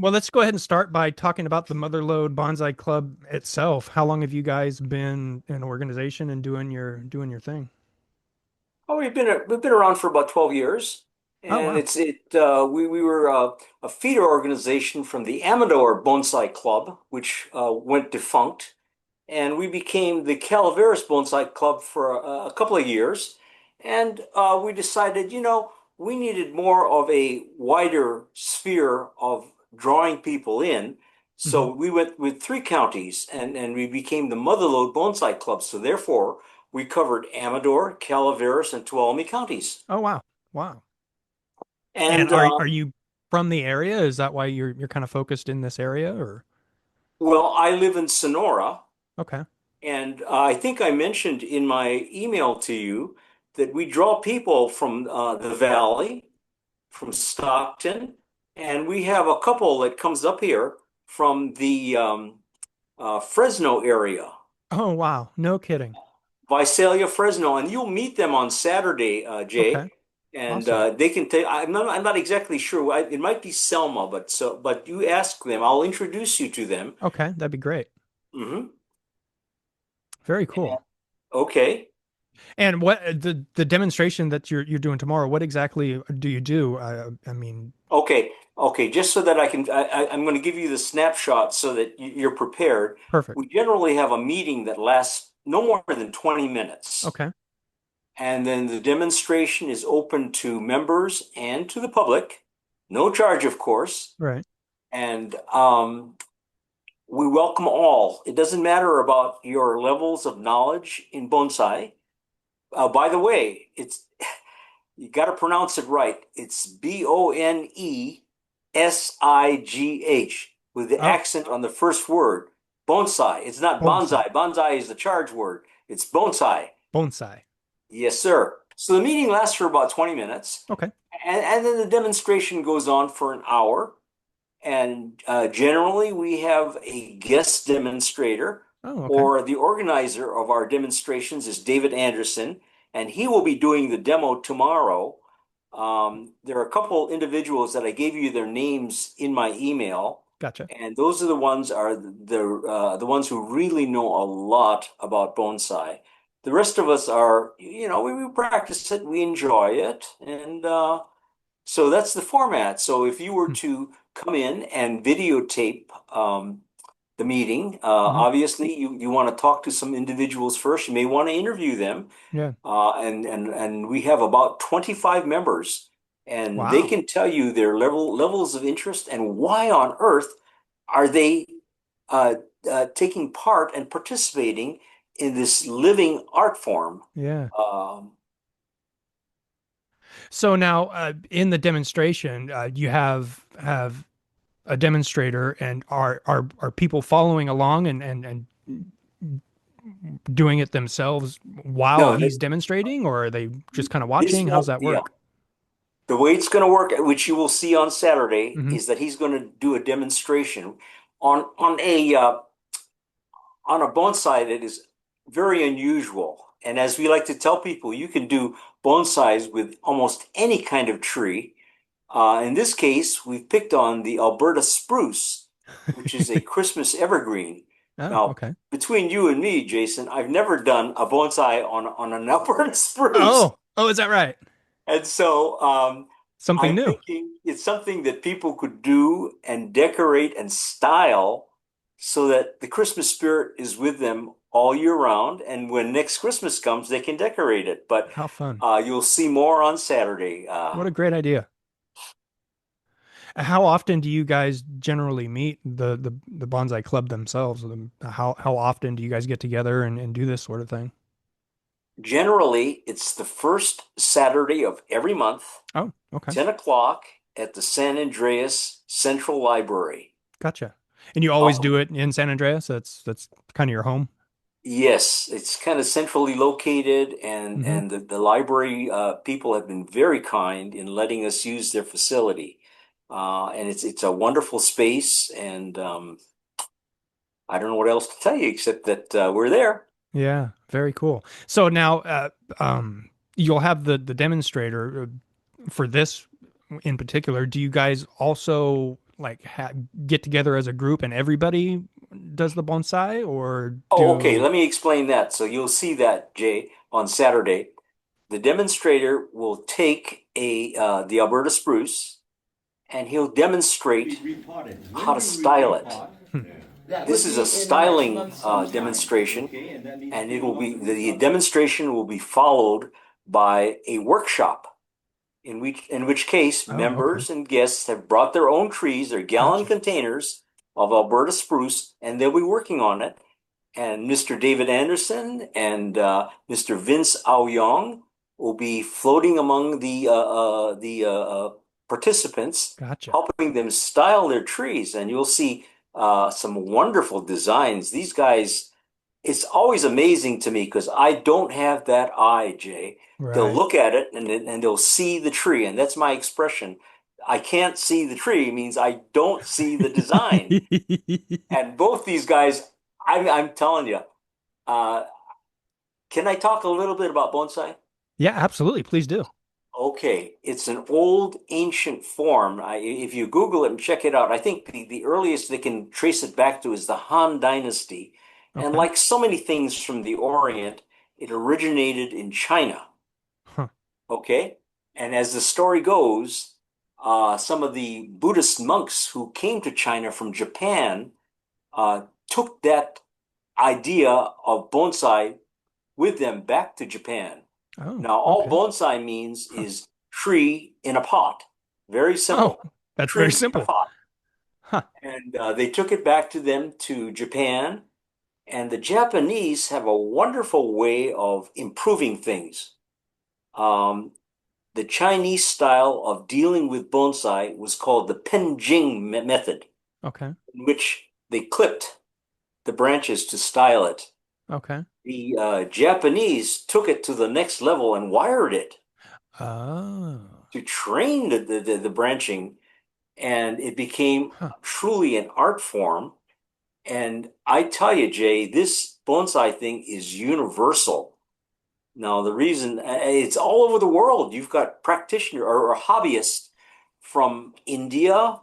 Well, let's go ahead and start by talking about the Mother Lode Bonsai Club itself. How long have you guys been an organization and doing your thing? Oh, we've been around for about 12 years, Oh, and wow. we were a feeder organization from the Amador Bonsai Club, which went defunct, and we became the Calaveras Bonsai Club for a couple of years, and we decided, we needed more of a wider sphere of drawing people in. Hmm. So we went with three counties and we became the Mother Lode Bonsai Club. So therefore, we covered Amador, Calaveras, and Tuolumne counties. Oh, wow. Wow. And And are you from the area? Is that why you're kind of focused in this area or? well, I live in Sonora, Okay. and I think I mentioned in my email to you that we draw people from the valley, from Stockton, and we have a couple that comes up here from the Fresno area, Oh, wow. No kidding. Visalia, Fresno, and you'll meet them on Saturday, Okay. Jay, and Awesome. they can take. I'm not exactly sure. It might be Selma, but you ask them. I'll introduce you to them. Okay, that'd be great. Hmm. Very cool. Okay. And what the demonstration that you're doing tomorrow, what exactly do you do? I mean, Okay. Just so that I'm going to give you the snapshot so that you're prepared. perfect. We generally have a meeting that lasts no more than 20 minutes. Okay. And then the demonstration is open to members and to the public. No charge, of course. Right. And we welcome all. It doesn't matter about your levels of knowledge in bonsai. By the way, it's you got to pronounce it right. It's Bonesigh with the Oh, accent on the first word. Bonsai. It's not bonsai. bonsai. Bonsai is the charge word. It's bonsai. Bonsai. Yes, sir. So the meeting lasts for about 20 minutes, Okay. and then the demonstration goes on for an hour. And generally, we have a guest demonstrator, Oh, okay. or the organizer of our demonstrations is David Anderson, and he will be doing the demo tomorrow. There are a couple individuals that I gave you their names in my email, Gotcha. and those are the ones who really know a lot about bonsai. The rest of us are, we practice it, we enjoy it, and so that's the format. So if you were Hmm. to come in and videotape the meeting, Hmm. obviously you want to talk to some individuals first. You may want to interview them, Yeah. and we have about 25 members, and they Wow. can tell you their levels of interest and why on earth are they uh, taking part and participating in this living art form. Yeah. Um, So now, in the demonstration, you have a demonstrator, and are people following along and doing it themselves while no, he's demonstrating, or are they just kind of watching? How's that yeah. work? The way it's going to work, which you will see on Saturday, Hmm. is that he's going to do a demonstration on on a bonsai that is very unusual. And as we like to tell people, you can do bonsais with almost any kind of tree. In this case, we've picked on the Alberta spruce, which is a Christmas evergreen. Oh, Now, okay. between you and me, Jason, I've never done a bonsai on an Alberta spruce. Oh, is that right? And so Something I'm new. thinking it's something that people could do and decorate and style so that the Christmas spirit is with them all year round. And when next Christmas comes, they can decorate it. But How fun. you'll see more on Saturday. What a great idea. How often do you guys generally meet the bonsai club themselves? How often do you guys get together and do this sort of thing? Generally, it's the first Saturday of every month, Oh, okay. 10 o'clock at the San Andreas Central Library. Gotcha. And you always Uh, do it in San Andreas? That's kind of your home? Yes, it's kind of centrally located, and Hmm. the library people have been very kind in letting us use their facility. And it's a wonderful space, and I don't know what else to tell you except that we're there. Yeah, very cool. So now you'll have the demonstrator for this in particular. Do you guys also like get together as a group and everybody does the bonsai, or Oh, okay. do Let me explain that. So you'll see that, Jay, on Saturday. The demonstrator will take the Alberta spruce and he'll demonstrate how to style it. hmm, This is a styling demonstration, and it will be the demonstration will be followed by a workshop in which case oh, okay, members and guests have brought their own trees, their gallon gotcha. containers of Alberta spruce, and they'll be working on it. And Mr. David Anderson and Mr. Vince Aoyong will be floating among the participants, Gotcha. helping them style their trees. And you'll see some wonderful designs. These guys, it's always amazing to me because I don't have that eye, Jay. They'll Right. look at it and they'll see the tree, and that's my expression. I can't see the tree means I don't see the design. And both these guys, I'm telling you, uh, can I talk a little bit about bonsai? Yeah, absolutely. Please do. Okay, it's an old ancient form. If you Google it and check it out, I think the earliest they can trace it back to is the Han Dynasty. And Okay. like so many things from the Orient, it originated in China. Huh. Okay, and as the story goes, some of the Buddhist monks who came to China from Japan took that idea of bonsai with them back to Japan. Oh, Now, all okay. bonsai means Huh. is tree in a pot. Very Oh, simple. that's very Tree in a simple. pot. Huh. And they took it back to them to Japan. And the Japanese have a wonderful way of improving things. Um, the Chinese style of dealing with bonsai was called the penjing method, Okay. in which they clipped the branches to style it. Okay. The Japanese took it to the next level and wired it Oh. to train the branching, and it became Huh. truly an art form. And I tell you, Jay, this bonsai thing is universal. Now, the reason it's all over the world. You've got practitioners or hobbyists from India,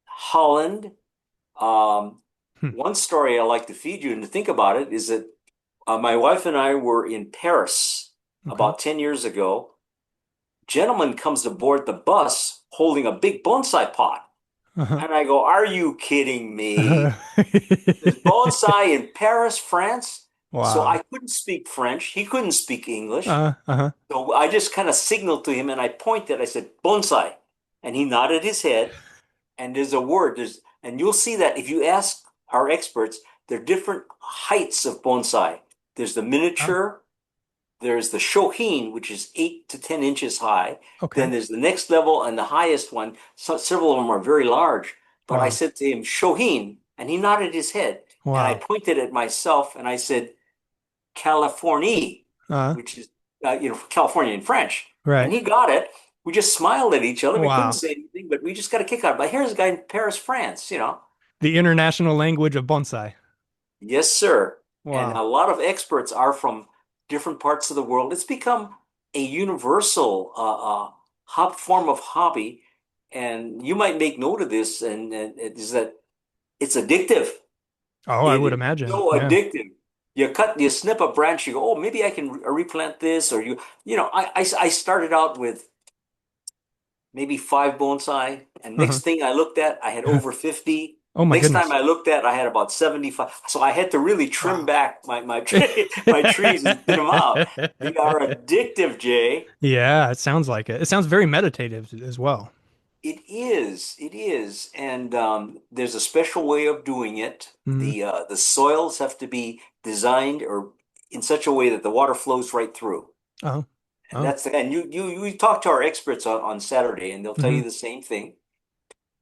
Holland. Um, Hmm. one story I like to feed you and to think about it is that my wife and I were in Paris Okay. about 10 years ago. Gentleman comes aboard the bus holding a big bonsai pot. Uh-huh. And I go, are you kidding me? There's bonsai in Paris, France. So Wow. I couldn't speak French. He couldn't speak English. Uh-huh. So I just kind of signaled to him and I pointed. I said, bonsai. And he nodded his head. And there's a word. And you'll see that if you ask our experts, there are different heights of bonsai. There's the Oh, miniature, there's the shohin, which is 8 to 10 inches high. okay. Then there's the next level and the highest one. So several of them are very large. But I Wow. said to him, shohin, and he nodded his head. And I Wow. pointed at myself and I said, Californie, Uh, which is, California in French. And right. he got it. We just smiled at each other. We couldn't Wow. say anything, but we just got a kick out of it. But here's a guy in Paris, France. The international language of bonsai. Yes, sir. And Wow. a lot of experts are from different parts of the world. It's become a universal form of hobby. And you might make note of this, and it is that it's addictive. Oh, I It would is imagine. so Yeah. addictive. You snip a branch, you go, oh, maybe I can replant this, or I started out with maybe five bonsai, and Uh-huh. next thing I looked at, I had over 50. Oh my Next time goodness. I looked at, I had about 75. So I had to really trim Wow. back my trees and thin them out. They are addictive, Jay. Yeah, it sounds like it. It sounds very meditative as well. It is, and there's a special way of doing it. Mm. The soils have to be designed or in such a way that the water flows right through. Oh. And Oh. you talk to our experts on Saturday, and they'll tell Hmm. you the same thing.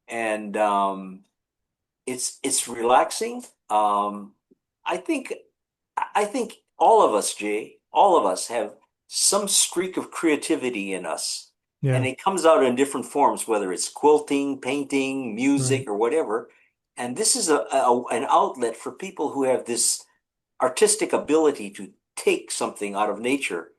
And it's relaxing. I think I think all of us, Jay, all of us have some streak of creativity in us, and Yeah. it comes out in different forms, whether it's quilting, painting, Right. music, or whatever. And this is an outlet for people who have this artistic ability to take something out of nature.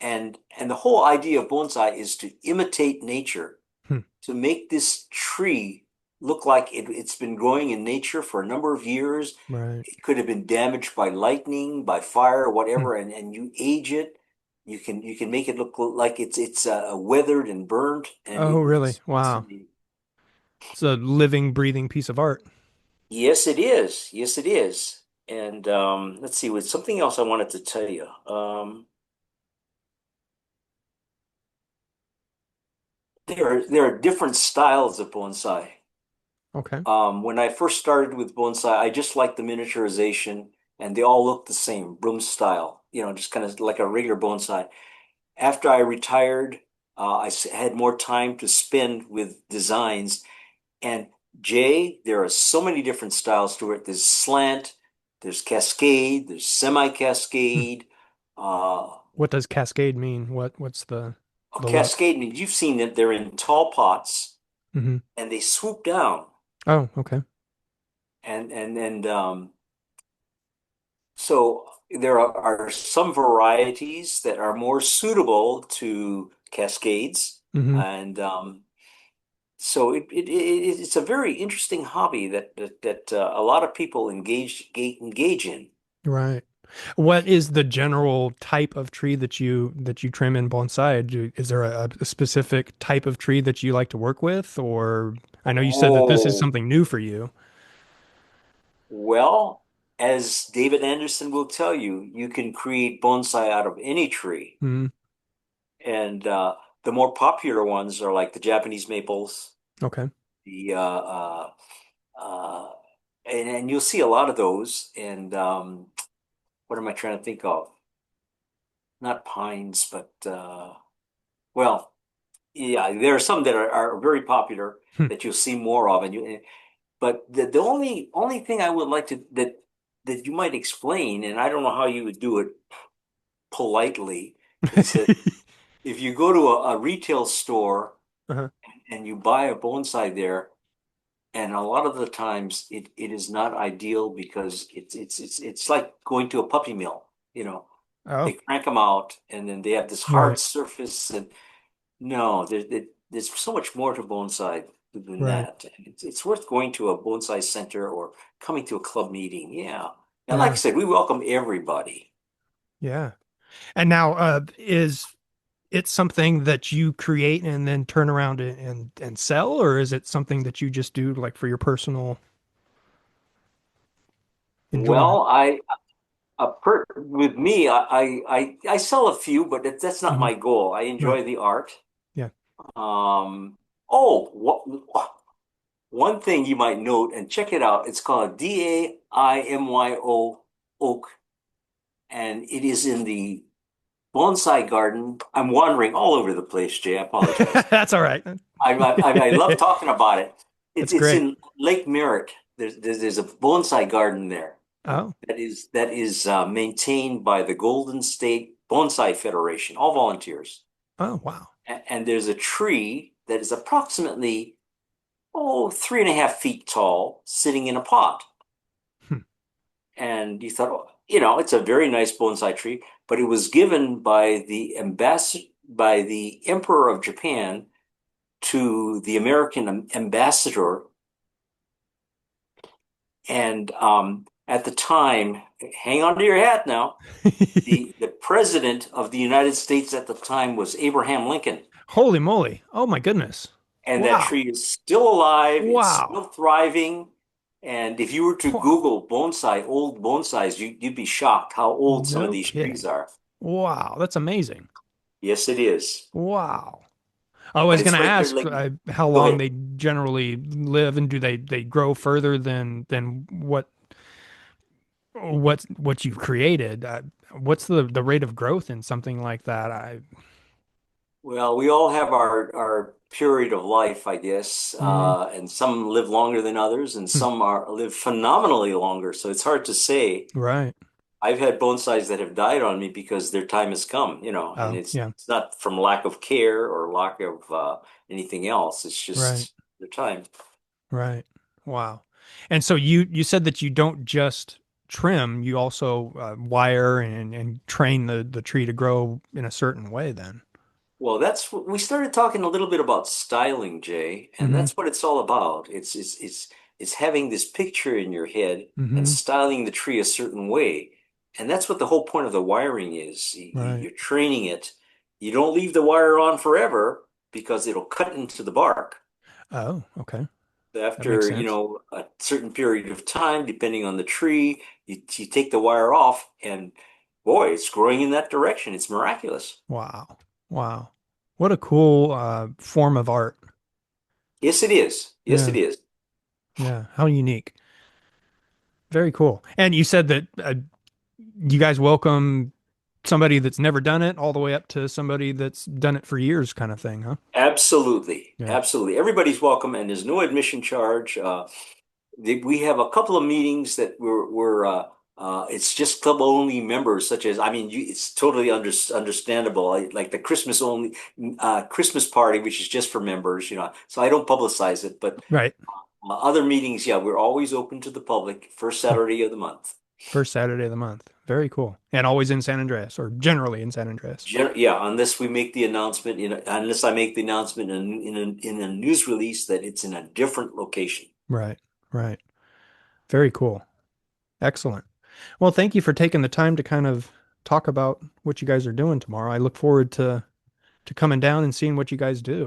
And the whole idea of bonsai is to imitate nature, Hmm. to make this tree look like it's been growing in nature for a number of years. Right. It could have been damaged by lightning, by fire, Hmm. whatever, and you age it. You can make it look like it's weathered and burnt, and Oh, really? it's Wow. It's a living, breathing piece of art. yes, it is. Yes, it is. And let's see, with something else I wanted to tell you. There are different styles of bonsai. Okay. When I first started with bonsai, I just liked the miniaturization, and they all looked the same, broom style, just kind of like a regular bonsai. After I retired, had more time to spend with designs. And Jay, there are so many different styles to it. There's slant, there's cascade, there's Hmm. semi-cascade. What does cascade mean? What's A the look? cascade means you've seen that they're in tall pots Hmm. and they swoop down. Oh, okay. And so there are some varieties that are more suitable to cascades. Hmm. And so it's a very interesting hobby that a lot of people engage in. Right. What is the general type of tree that you trim in bonsai? Is there a specific type of tree that you like to work with? Or I know you said that this is Oh, something new for you. well, as David Anderson will tell you, you can create bonsai out of any tree. Hmm. And the more popular ones are like the Japanese maples, Okay. the uh, and you'll see a lot of those. And what am I trying to think of? Not pines, but well, yeah, there are some that are very popular Hmm. that you'll see more of. But the only thing I would like to that you might explain, and I don't know how you would do it politely, is that if you go to a retail store Uh-huh. and you buy a bonsai there, and a lot of the times it is not ideal because it's like going to a puppy mill, you know. They Oh, crank them out and then they have this hard right, surface and no, there's so much more to bonsai than right. that. It's worth going to a bonsai center or coming to a club meeting. Yeah. And like I Yeah, said, we welcome everybody. yeah. And now, is it something that you create and then turn around and sell, or is it something that you just do like for your personal enjoyment? Well, with me, I sell a few, but that's not Hmm. my goal. I Right. enjoy the art. Yeah. Oh, one thing you might note and check it out. It's called DAIMYO oak, and it is in the bonsai garden. I'm wandering all over the place, Jay. I apologize. That's all right. I love talking about it. That's It's great. in Lake Merritt. There's a bonsai garden there Oh, that is maintained by the Golden State Bonsai Federation, all volunteers. oh, wow. And there's a tree that is approximately 3.5 feet tall, sitting in a pot. Hmm. And you thought, it's a very nice bonsai tree, but it was given by the Emperor of Japan to the American ambassador. And at the time, hang on to your hat now, the president of the United States at the time was Abraham Lincoln. Holy moly. Oh my goodness. And that Wow. tree is still alive, it's Wow. still thriving. And if you were to Wow. Google bonsai, old bonsais, you'd be shocked how old some of No these trees kidding. are. Wow. That's amazing. Yes, it is. Wow. I But was going it's to right there, ask like, how go long ahead. they generally live, and do they grow further than what you've created? What's the rate of growth in something like that? Well, we all have our period of life, I guess, Mm, and some live longer than others, and hmm, some are live phenomenally longer. So it's hard to say. right. I've had bonsais that have died on me because their time has come, and Oh, it's yeah. it's not from lack of care or lack of anything else. It's Right. just their time. Right. Wow. And so you said that you don't just trim, you also wire and train the tree to grow in a certain way then. Well, that's what we started talking a little bit about styling, Jay, and Hmm. that's what it's all about. It's having this picture in your head and Hmm. styling the tree a certain way. And that's what the whole point of the wiring is. Right. You're training it. You don't leave the wire on forever because it'll cut into the bark. Oh, okay. That makes After, sense. a certain period of time, depending on the tree, you take the wire off and boy, it's growing in that direction. It's miraculous. Wow. Wow. What a cool form of art. Yes, it is. Yes, it Yeah. is. Yeah. How unique. Very cool. And you said that you guys welcome somebody that's never done it all the way up to somebody that's done it for years kind of thing, huh? Absolutely. Yeah. Absolutely. Everybody's welcome and there's no admission charge. We have a couple of meetings that it's just club only members, such as, I mean, it's totally understandable. Like the Christmas only, Christmas party, which is just for members, so I don't publicize it, but Right. other meetings, yeah, we're always open to the public, first Huh. Saturday of the month. First Saturday of the month. Very cool. And always in San Andreas or generally in San Andreas. Yeah, unless we make the announcement, unless I make the announcement in a news release that it's in a different location. Right. Right. Very cool. Excellent. Well, thank you for taking the time to kind of talk about what you guys are doing tomorrow. I look forward to coming down and seeing what you guys do.